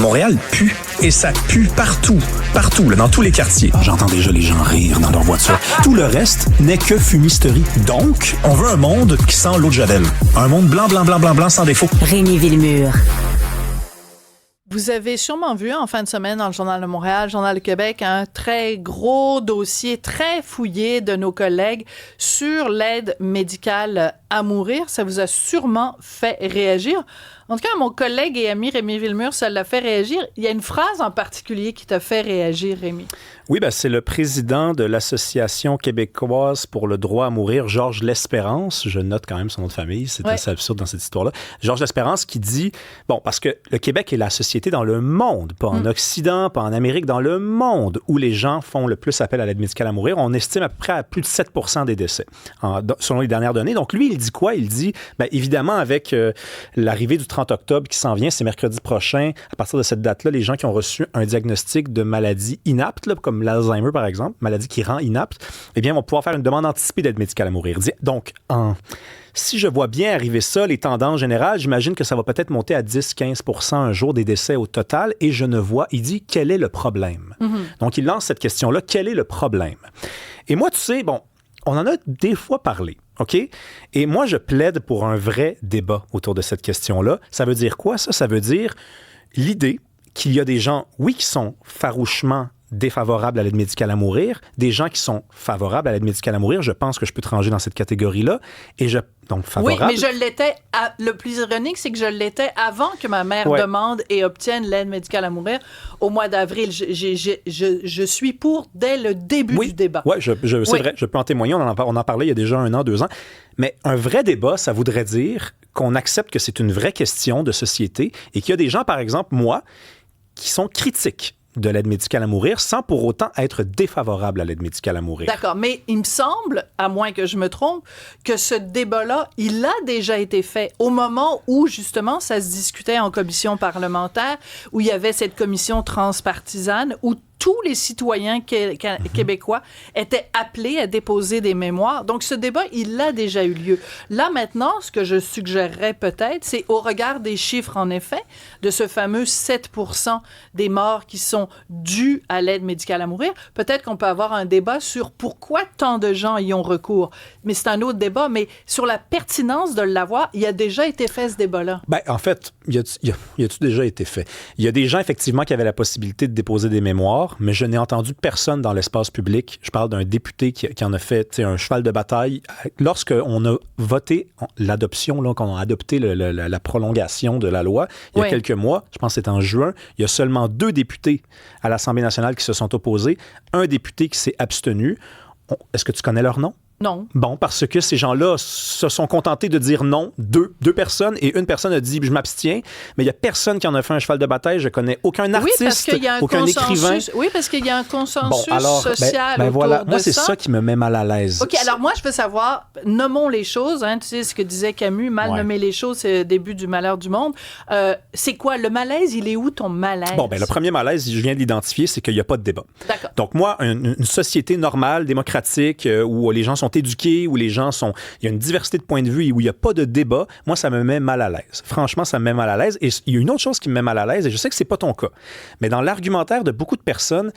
Montréal pue. Et ça pue partout. Partout, là, dans tous les quartiers. J'entends déjà les gens rire dans leur voiture. Tout le reste n'est que fumisterie. Donc, on veut un monde qui sent l'eau de Javel. Un monde blanc, blanc, blanc, blanc, blanc, sans défaut. Rémi Villemure. Vous avez sûrement vu en fin de semaine dans le Journal de Montréal, Journal de Québec, un très gros dossier très fouillé de nos collègues sur l'aide médicale à mourir. Ça vous a sûrement fait réagir. En tout cas, mon collègue et ami Rémi Villemure, ça l'a fait réagir. Il y a une phrase en particulier qui t'a fait réagir, Rémi. Oui, ben c'est le président de l'Association québécoise pour le droit à mourir, Georges Lespérance. Je note quand même son nom de famille, c'est assez absurde dans cette histoire-là. Georges Lespérance qui dit, bon, parce que le Québec est la société dans le monde, pas en Occident, pas en Amérique, dans le monde où les gens font le plus appel à l'aide médicale à mourir. On estime à peu près à plus de 7 % des décès, selon les dernières données. Donc lui, il dit quoi? Il dit, ben, évidemment, avec l'arrivée du 30 octobre qui s'en vient, c'est mercredi prochain, à partir de cette date-là, les gens qui ont reçu un diagnostic de maladie inapte, là, comme l'Alzheimer, par exemple, maladie qui rend inapte, eh bien, vont pouvoir faire une demande anticipée d'aide médicale à mourir. Donc, si je vois bien arriver ça, les tendances générales, j'imagine que ça va peut-être monter à 10-15 % un jour des décès au total, et je ne vois, il dit, quel est le problème? Donc, il lance cette question-là, quel est le problème? Et moi, tu sais, bon, on en a des fois parlé. OK? Et moi, je plaide pour un vrai débat autour de cette question-là. Ça veut dire quoi, ça? Ça veut dire l'idée qu'il y a des gens, oui, qui sont farouchement défavorables à l'aide médicale à mourir, des gens qui sont favorables à l'aide médicale à mourir. Je pense que je peux te ranger dans cette catégorie-là. Donc, favorable. Oui, mais je l'étais. Le plus ironique, c'est que je l'étais avant que ma mère demande et obtienne l'aide médicale à mourir au mois d'avril. Je suis pour dès le début du débat. Oui, c'est vrai. Je peux en témoigner. On en parlait il y a déjà 1 an, 2 ans. Mais un vrai débat, ça voudrait dire qu'on accepte que c'est une vraie question de société et qu'il y a des gens, par exemple, moi, qui sont critiques de l'aide médicale à mourir sans pour autant être défavorable à l'aide médicale à mourir. D'accord, mais il me semble, à moins que je me trompe, que ce débat-là, il a déjà été fait au moment où, justement, ça se discutait en commission parlementaire, où il y avait cette commission transpartisane, où tous les citoyens québécois étaient appelés à déposer des mémoires. Donc, ce débat, il a déjà eu lieu. Là, maintenant, ce que je suggérerais peut-être, c'est au regard des chiffres, en effet, de ce fameux 7 % des morts qui sont dus à l'aide médicale à mourir, peut-être qu'on peut avoir un débat sur pourquoi tant de gens y ont recours. Mais c'est un autre débat. Mais sur la pertinence de l'avoir, il a déjà été fait, ce débat-là. Ben, en fait, il a-tu déjà été fait? Il y a des gens, effectivement, qui avaient la possibilité de déposer des mémoires, mais je n'ai entendu personne dans l'espace public. Je parle d'un député qui en a fait un cheval de bataille. Lorsqu'on a voté l'adoption, là, qu'on a adopté la prolongation de la loi, il y a quelques mois, je pense que c'était en juin, il y a seulement 2 députés à l'Assemblée nationale qui se sont opposés, un député qui s'est abstenu. Est-ce que tu connais leur nom? Non. Bon, parce que ces gens-là se sont contentés de dire non. Deux personnes, et une personne a dit « je m'abstiens », mais il n'y a personne qui en a fait un cheval de bataille. Je connais aucun artiste, aucun écrivain. Oui, parce qu'il y a un consensus social autour voilà. de moi, c'est ça. ça qui me met mal à l'aise. OK, alors moi, je veux savoir, nommons les choses. Hein, tu sais ce que disait Camus, mal nommer les choses, c'est le début du malheur du monde. C'est quoi, le malaise? Il est où ton malaise? Bon, le premier malaise, je viens de l'identifier, c'est qu'il n'y a pas de débat. D'accord. Donc moi, une société normale, démocratique, où les gens sont éduqués, où les gens sont... Il y a une diversité de points de vue et où il n'y a pas de débat, moi, ça me met mal à l'aise. Franchement, ça me met mal à l'aise. Et il y a une autre chose qui me met mal à l'aise, et je sais que c'est pas ton cas, mais dans l'argumentaire de beaucoup de personnes,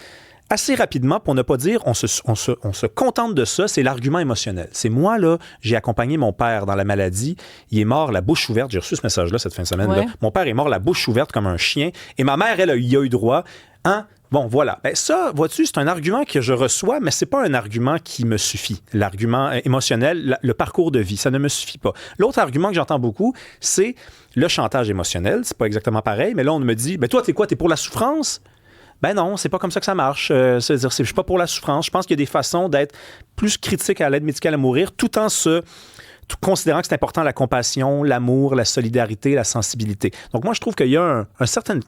assez rapidement, pour ne pas dire on se contente de ça, c'est l'argument émotionnel. C'est moi, là, j'ai accompagné mon père dans la maladie. Il est mort la bouche ouverte. J'ai reçu ce message-là cette fin de semaine. Là. Mon père est mort la bouche ouverte comme un chien. Et ma mère, elle, y a eu droit. Bon, voilà. Ça, vois-tu, c'est un argument que je reçois, mais c'est pas un argument qui me suffit. L'argument émotionnel, le parcours de vie, ça ne me suffit pas. L'autre argument que j'entends beaucoup, c'est le chantage émotionnel. C'est pas exactement pareil, mais là, on me dit, toi, t'es quoi? T'es pour la souffrance? Ben non, c'est pas comme ça que ça marche. C'est-à-dire, je suis pas pour la souffrance. Je pense qu'il y a des façons d'être plus critique à l'aide médicale à mourir, tout en considérant que c'est important la compassion, l'amour, la solidarité, la sensibilité. Donc moi, je trouve qu'il y a une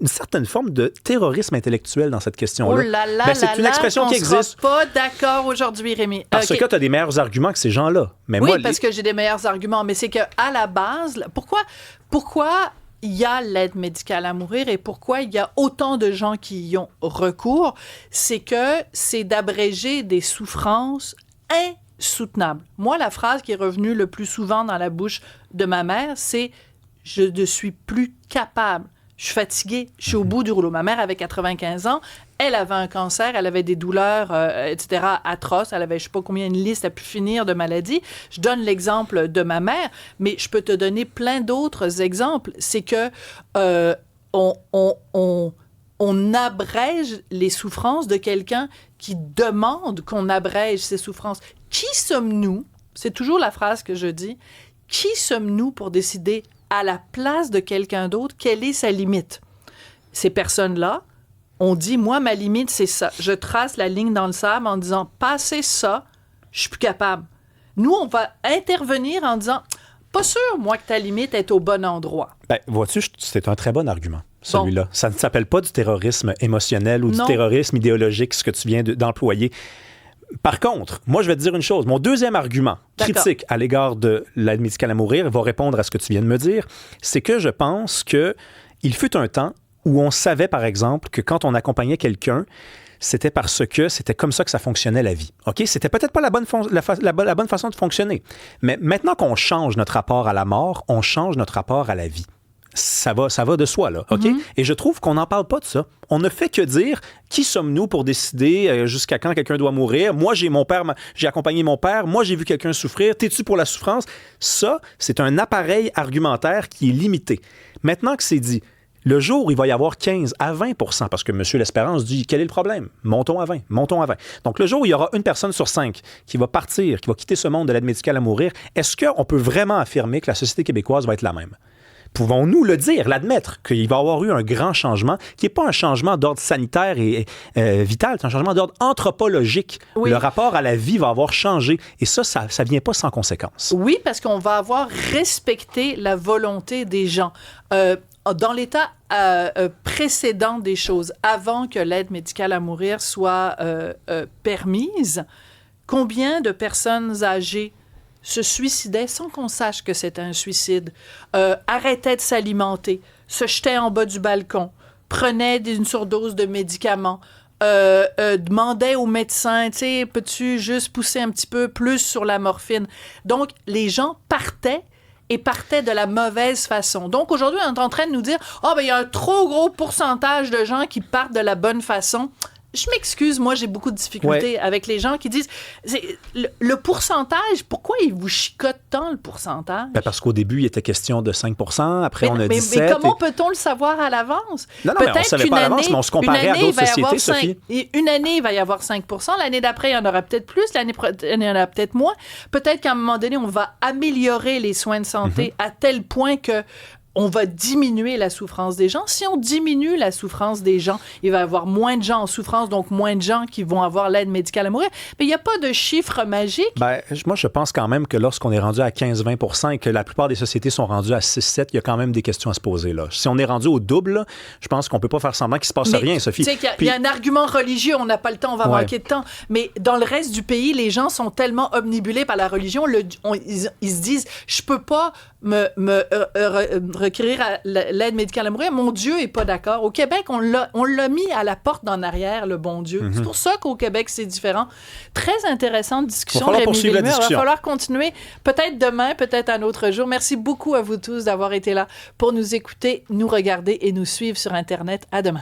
certaine forme de terrorisme intellectuel dans cette question-là. Oh là là, c'est une expression qui existe. On sera pas d'accord aujourd'hui, Rémi. Parce que tu as des meilleurs arguments que ces gens-là. Mais oui, moi, parce que j'ai des meilleurs arguments, mais c'est qu'à la base, pourquoi il y a l'aide médicale à mourir et pourquoi il y a autant de gens qui y ont recours, c'est d'abréger des souffrances insoutenables. Moi, la phrase qui est revenue le plus souvent dans la bouche de ma mère, c'est « je ne suis plus capable ». je suis fatiguée, je suis au bout du rouleau. Ma mère avait 95 ans, elle avait un cancer, elle avait des douleurs, etc., atroces. Elle avait, je sais pas combien, une liste à pu finir de maladies. Je donne l'exemple de ma mère, mais je peux te donner plein d'autres exemples. C'est que on abrège les souffrances de quelqu'un qui demande qu'on abrège ses souffrances. Qui sommes-nous? C'est toujours la phrase que je dis. Qui sommes-nous pour décider à la place de quelqu'un d'autre quelle est sa limite? Ces personnes-là, on dit, moi, ma limite, c'est ça. Je trace la ligne dans le sable en disant, passer ça, je suis plus capable. Nous, on va intervenir en disant, pas sûr, moi, que ta limite est au bon endroit. Ben, vois-tu, c'est un très bon argument, celui-là. Bon. Ça ne s'appelle pas du terrorisme émotionnel ou du terrorisme idéologique, ce que tu viens d'employer. Par contre, moi, je vais te dire une chose. Mon deuxième argument critique à l'égard de l'aide médicale à mourir va répondre à ce que tu viens de me dire. C'est que je pense qu'il fut un temps où on savait, par exemple, que quand on accompagnait quelqu'un, c'était parce que c'était comme ça que ça fonctionnait la vie. OK? C'était peut-être pas la bonne façon de fonctionner. Mais maintenant qu'on change notre rapport à la mort, on change notre rapport à la vie. Ça va de soi, là, OK? Mm-hmm. Et je trouve qu'on n'en parle pas de ça. On ne fait que dire qui sommes-nous pour décider jusqu'à quand quelqu'un doit mourir. Moi, j'ai accompagné mon père. Moi, j'ai vu quelqu'un souffrir. T'es-tu pour la souffrance? Ça, c'est un appareil argumentaire qui est limité. Maintenant que c'est dit, le jour où il va y avoir 15 à 20 % parce que M. L'Espérance dit quel est le problème? Montons à 20. Donc, le jour où il y aura une personne sur 5 qui va partir, qui va quitter ce monde de l'aide médicale à mourir, est-ce qu'on peut vraiment affirmer que la société québécoise va être la même? Pouvons-nous le dire, l'admettre, qu'il va y avoir eu un grand changement, qui n'est pas un changement d'ordre sanitaire et vital, c'est un changement d'ordre anthropologique. Oui. Le rapport à la vie va avoir changé. Et ça ne vient pas sans conséquence. Oui, parce qu'on va avoir respecté la volonté des gens. Dans l'état précédent des choses, avant que l'aide médicale à mourir soit permise, combien de personnes âgées se suicidaient sans qu'on sache que c'était un suicide, arrêtaient de s'alimenter, se jetaient en bas du balcon, prenaient une surdose de médicaments, demandaient au médecin, tu sais, peux-tu juste pousser un petit peu plus sur la morphine? Donc, les gens partaient de la mauvaise façon. Donc, aujourd'hui, on est en train de nous dire « Ah, ben il y a un trop gros pourcentage de gens qui partent de la bonne façon. » Je m'excuse, moi, j'ai beaucoup de difficultés avec les gens qui disent le pourcentage, pourquoi ils vous chicotent tant le pourcentage? Ben parce qu'au début, il était question de 5 %, après on a 17 Mais comment peut-on le savoir à l'avance? Non, mais on ne savait pas à l'avance, mais on se comparait à d'autres sociétés, Sophie. Une année, il va y avoir 5 %, l'année d'après, il y en aura peut-être plus, l'année prochaine, il y en aura peut-être moins. Peut-être qu'à un moment donné, on va améliorer les soins de santé à tel point que on va diminuer la souffrance des gens. Si on diminue la souffrance des gens, il va y avoir moins de gens en souffrance, donc moins de gens qui vont avoir l'aide médicale à mourir. Mais il n'y a pas de chiffre magique. Ben, moi, je pense quand même que lorsqu'on est rendu à 15-20 % et que la plupart des sociétés sont rendues à 6-7, il y a quand même des questions à se poser, là. Si on est rendu au double, là, je pense qu'on ne peut pas faire semblant qu'il ne se passe rien, Sophie. Tu sais qu'il y a un argument religieux, on n'a pas le temps, on va manquer de temps. Mais dans le reste du pays, les gens sont tellement omnibulés par la religion, ils se disent, je ne peux pas me requérir à l'aide médicale à mourir. Mon Dieu est pas d'accord. Au Québec, on l'a mis à la porte d'en arrière, le bon Dieu. C'est pour ça qu'au Québec, c'est différent. Très intéressante discussion. Il va falloir continuer. Peut-être demain, peut-être un autre jour. Merci beaucoup à vous tous d'avoir été là pour nous écouter, nous regarder et nous suivre sur Internet. À demain.